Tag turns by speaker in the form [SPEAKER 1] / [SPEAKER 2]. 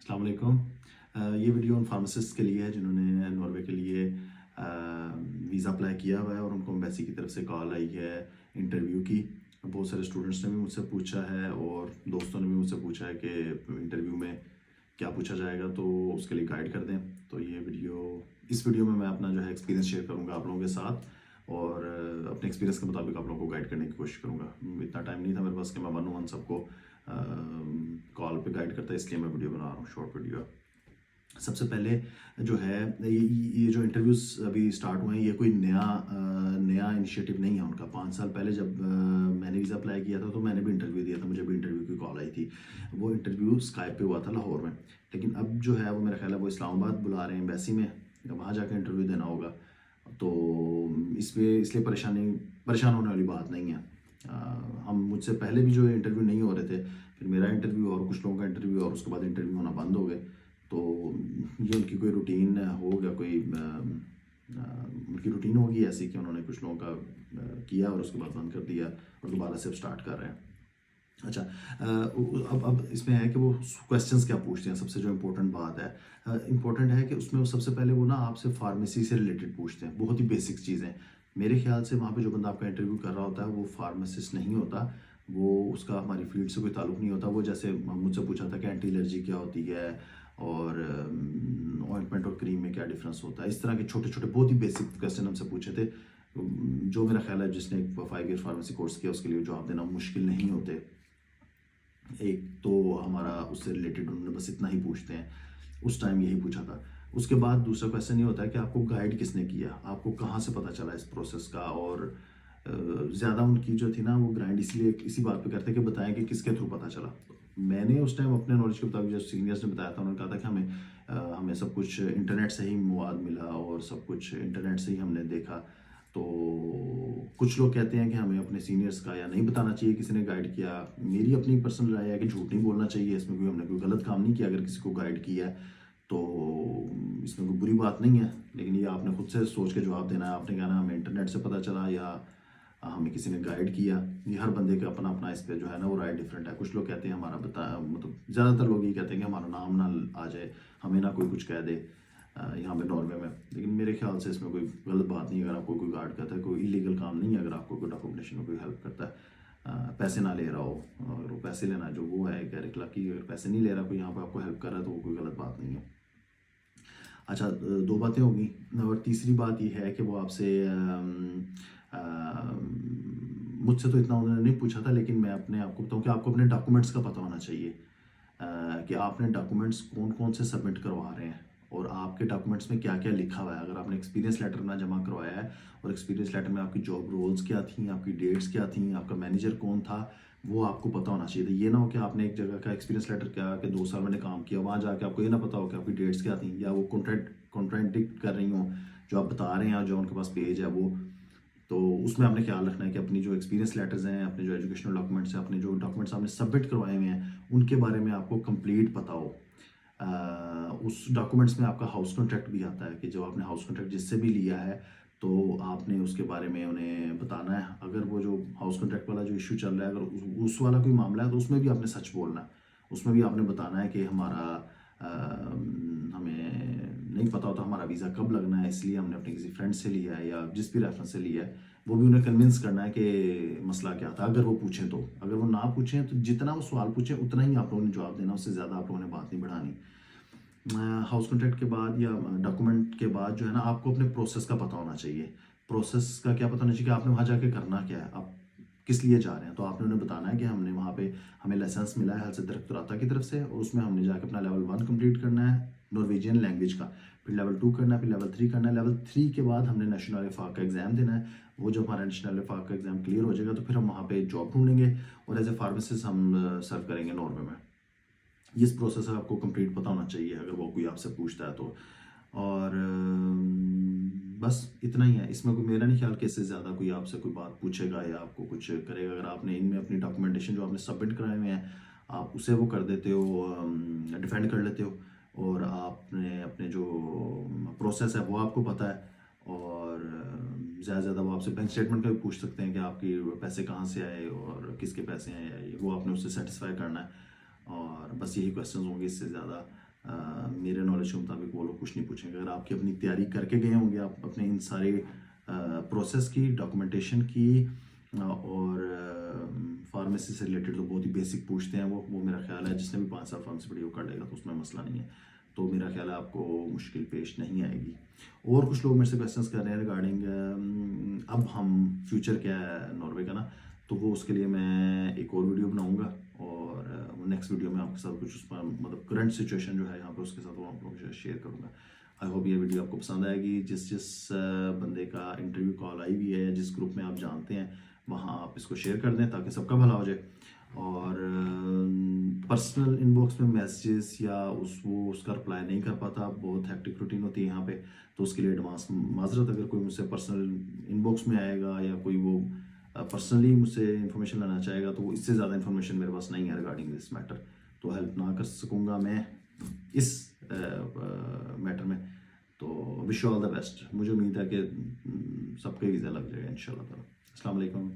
[SPEAKER 1] अस्सलाम वालेकुम। ये वीडियो उन फार्मासिस्ट के लिए है जिन्होंने नॉर्वे के लिए वीज़ा अप्लाई किया हुआ है और उनको एम्बेसी की तरफ से कॉल आई है इंटरव्यू की। बहुत सारे स्टूडेंट्स ने भी मुझसे पूछा है और दोस्तों ने भी मुझसे पूछा है कि इंटरव्यू में क्या पूछा जाएगा, तो उसके लिए गाइड कर दें। तो इस वीडियो में मैं अपना जो है एक्सपीरियंस शेयर करूँगा आप लोगों के साथ और अपने एक्सपीरियंस के मुताबिक आप लोगों को गाइड करने की कोशिश करूँगा। इतना टाइम नहीं था मेरे पास कि मैं वन वन सबको कॉल पे गाइड करता है, इसलिए मैं वीडियो बना रहा हूँ, शॉर्ट वीडियो। सबसे पहले जो है ये जो इंटरव्यूज़ अभी स्टार्ट हुए हैं, ये कोई नया इनिशिएटिव नहीं है उनका। 5 साल पहले जब मैंने वीज़ा अप्लाई किया था तो मैंने भी इंटरव्यू दिया था, मुझे भी इंटरव्यू की कॉल आई थी। वो इंटरव्यू स्काइप पे हुआ था लाहौर में, लेकिन अब जो है वो मेरा ख्याल है वो इस्लामाबाद बुला रहे हैं एम्बेसी में, वहाँ जाकर इंटरव्यू देना होगा। तो इसलिए परेशान होने वाली बात नहीं है। हम मुझसे पहले भी जो इंटरव्यू नहीं हो रहे थे, फिर मेरा इंटरव्यू और कुछ लोगों का इंटरव्यू और उसके बाद इंटरव्यू होना बंद हो गए। तो ये उनकी कोई रूटीन होगा, उनकी रूटीन होगी ऐसी कि उन्होंने कुछ लोगों का किया और उसके बाद बंद कर दिया और दोबारा से अब स्टार्ट कर रहे हैं। अच्छा, अब इसमें है कि वो क्वेश्चंस क्या पूछते हैं। सबसे जो इम्पोर्टेंट बात है, इम्पोर्टेंट है कि उसमें वो सबसे पहले वो ना आपसे फार्मेसी से रिलेटेड पूछते हैं, बहुत ही बेसिक चीज़ें। मेरे ख्याल से वहाँ पे जो बंदा आपका इंटरव्यू कर रहा होता है वो फार्मासिस्ट नहीं होता, वो उसका हमारी फील्ड से कोई ताल्लुक नहीं होता। वो जैसे मुझसे पूछा था कि एंटी एलर्जी क्या होती है और ऑइंटमेंट और क्रीम में क्या डिफरेंस होता है, इस तरह के छोटे छोटे बहुत ही बेसिक क्वेश्चन हमसे पूछे थे, जो मेरा ख्याल है जिसने 5 ईयर फार्मेसी कोर्स किया उसके लिए जवाब देना मुश्किल नहीं होते। एक तो हमारा उससे रिलेटेड उन्होंने बस इतना ही पूछते हैं, उस टाइम यही पूछा था। उसके बाद दूसरा क्वेश्चन ये होता है कि आपको गाइड किसने किया, आपको कहाँ से पता चला इस प्रोसेस का। और ज़्यादा उनकी जो थी ना वो ग्राइंड इसलिए इसी बात पे करते कि बताएं कि किसके थ्रू पता चला। मैंने उस टाइम अपने नॉलेज के मुताबिक जो सीनियर्स ने बताया था, उन्होंने कहा था कि हमें सब कुछ इंटरनेट से ही मवाद मिला और सब कुछ इंटरनेट से ही हमने देखा। तो कुछ लोग कहते हैं कि हमें अपने सीनियर्स का या नहीं बताना चाहिए, किसी ने गाइड किया। मेरी अपनी पर्सनल राय है कि झूठ नहीं बोलना चाहिए, इसमें हमने कोई गलत काम नहीं किया। अगर किसी को गाइड किया है तो इसमें कोई बुरी बात नहीं है, लेकिन ये आपने खुद से सोच के जवाब देना है। आपने कहना हमें इंटरनेट से पता चला या हमें किसी ने गाइड किया। ये हर बंदे का अपना अपना इस पर जो है ना वो राय डिफरेंट है। कुछ लोग कहते हैं हमारा मतलब ज़्यादातर लोग ये कहते हैं कि हमारा नाम ना आ जाए, हमें ना कोई कुछ कह दे यहाँ पे नॉर्वे में। लेकिन मेरे ख्याल से इसमें कोई गलत बात नहीं है। अगर आपको कोई गार्ड करता है, कोई इलीगल काम नहीं है। अगर आपको कोई डॉक्यूमेंटेशन में कोई हेल्प करता है, पैसे ना ले रहा हो, और वो पैसे लेना जो वो है गैर इखलाकी, अगर पैसे नहीं ले रहा कोई यहाँ पे आपको हेल्प कर रहा है तो वो कोई गलत बात नहीं है। अच्छा, 2 बातें होगी। और तीसरी बात ये है कि वो आपसे मुझसे तो इतना उन्होंने नहीं पूछा था, लेकिन मैं अपने आप को बताऊँ कि आपको अपने डॉक्यूमेंट्स का पता होना चाहिए, कि आपने डॉक्यूमेंट्स कौन कौन से सबमिट करवा रहे हैं और आपके डॉक्यूमेंट्स में क्या क्या लिखा हुआ है। अगर आपने एक्सपीरियंस लेटर ना जमा करवाया है और एक्सपीरियंस लेटर में आपकी जॉब रोल्स क्या थी, आपकी डेट्स क्या थी, आपका मैनेजर कौन था, वो आपको पता होना चाहिए। तो ये ना हो कि आपने एक जगह का एक्सपीरियंस लेटर क्या कि 2 साल मैंने काम किया, वहाँ जाके आपको ये ना पता हो कि आपकी डेट्स क्या थी, या वो कॉन्ट्रैडिक्ट कर रही हो जो आप बता रहे हैं, जो उनके पास पेज है वो। तो उसमें आपने ख्याल रखना है कि अपनी जो एक्सपीरियंस लेटर्स हैं, अपने जो एजुकेशनल डॉक्यूमेंट्स हैं, अपने जो डॉक्यूमेंट्स आपने सबमिट करवाए हुए हैं, उनके बारे में आपको कंप्लीट पता हो। उस डॉक्यूमेंट्स में आपका हाउस कॉन्ट्रैक्ट भी आता है कि जो आपने हाउस कॉन्ट्रैक्ट जिससे भी लिया है तो आपने उसके बारे में उन्हें बताना है। अगर वो जो हाउस कॉन्ट्रैक्ट वाला जो इशू चल रहा है, अगर उस वाला कोई मामला है तो उसमें भी आपने सच बोलना है। उसमें भी आपने बताना है कि हमें नहीं पता होता हमारा वीज़ा कब लगना है, इसलिए हमने अपने किसी फ्रेंड से लिया है या जिस भी रेफरेंस से लिया है। वो भी उन्हें कन्विंस करना है कि मसला क्या था, अगर वो पूछें तो। अगर वो ना पूछें तो जितना वो सवाल पूछें उतना ही आप लोगों ने जवाब देना, उससे ज़्यादा आप लोगों ने बात नहीं बढ़ानी। हाउस कॉन्ट्रैक्ट के बाद या डॉक्यूमेंट के बाद जो है ना, आपको अपने प्रोसेस का पता होना चाहिए। प्रोसेस का क्या पता होना चाहिए कि आपने वहाँ जाके करना क्या है, आप किस लिए जा रहे हैं। तो आपने उन्हें बताना है कि हमने वहाँ पे हमें लाइसेंस मिला है हल्सत दरख्तराता की तरफ से, और उसमें हमने जाके अपना लेवल 1 कंप्लीट करना है नॉर्वेजियन लैंग्वेज का, फिर लेवल 2 करना है, फिर लेवल 3 करना है। लेवल 3 के बाद हमने नेशनल फाक का एग्ज़ाम देना है। वो जब हमारा नेशनल फाक का एग्ज़ाम क्लियर हो जाएगा तो फिर हम वहाँ पे जॉब ढूंढेंगे और एज ए फार्मासिस्ट हम सर्व करेंगे नॉर्वे में। इस प्रोसेस आपको कंप्लीट पता होना चाहिए अगर वो कोई आपसे पूछता है तो। और बस इतना ही है। इसमें कोई मेरा नहीं ख्याल कि इससे ज़्यादा कोई आपसे कोई बात पूछेगा या आपको कुछ करेगा। अगर आपने इनमें अपनी डॉक्यूमेंटेशन जो आपने सबमिट कराए हुए हैं आप उसे वो कर देते हो, डिफेंड कर लेते हो, और आपने अपने जो प्रोसेस है वो आपको पता है। और ज़्यादा से ज़्यादा वो आपसे बैंक स्टेटमेंट का भी पूछ सकते हैं कि आपके पैसे कहाँ से आए और किसके पैसे आए, वो आपने उससे सेटिस्फाई करना है। और बस यही क्वेश्चंस होंगे, इससे ज़्यादा मेरे नॉलेज के मुताबिक वो लोग कुछ नहीं पूछेंगे। अगर आपकी अपनी तैयारी करके गए होंगे, आप अपने इन सारे प्रोसेस की, डॉक्यूमेंटेशन की और फार्मेसी से रिलेटेड तो बहुत ही बेसिक पूछते हैं वो मेरा ख्याल है जिसने भी 5 साल फार्मेसी पढ़ी वो कर लेगा, तो उसमें मसला नहीं है। तो मेरा ख्याल है आपको मुश्किल पेश नहीं आएगी। और कुछ लोग मेरे से क्वेश्चंस कर रहे हैं रिगार्डिंग अब हम फ्यूचर क्या है नॉर्वे का ना, तो वो उसके लिए मैं एक और वीडियो बनाऊंगा और नेक्स्ट वीडियो में आपके साथ कुछ उस पर मतलब करंट सिचुएशन जो है यहाँ पे उसके साथ वो आप लोगों के साथ शेयर करूँगा। आई होप ये वीडियो आपको पसंद आएगी। जिस जिस बंदे का इंटरव्यू कॉल आई हुई है या जिस ग्रुप में आप जानते हैं वहाँ आप इसको शेयर कर दें ताकि सबका भला हो जाए। और पर्सनल इनबॉक्स में मैसेजेस या उसका रिप्लाई नहीं कर पाता, बहुत हेक्टिक रूटीन होती है यहाँ पे, तो उसके लिए एडवांस माजरत। अगर कोई मुझसे पर्सनल इनबॉक्स में आएगा या कोई वो पर्सनली मुझसे इन्फॉर्मेशन लेना चाहेगा तो वो इससे ज़्यादा इन्फॉर्मेशन मेरे पास नहीं है रिगार्डिंग दिस मैटर, तो हेल्प ना कर सकूँगा मैं इस मैटर में। तो wish you all the best. मुझे उम्मीद है कि सबके वीज़ा लग जाएगा इंशाल्लाह ताला। अस्सलाम वालेकुम।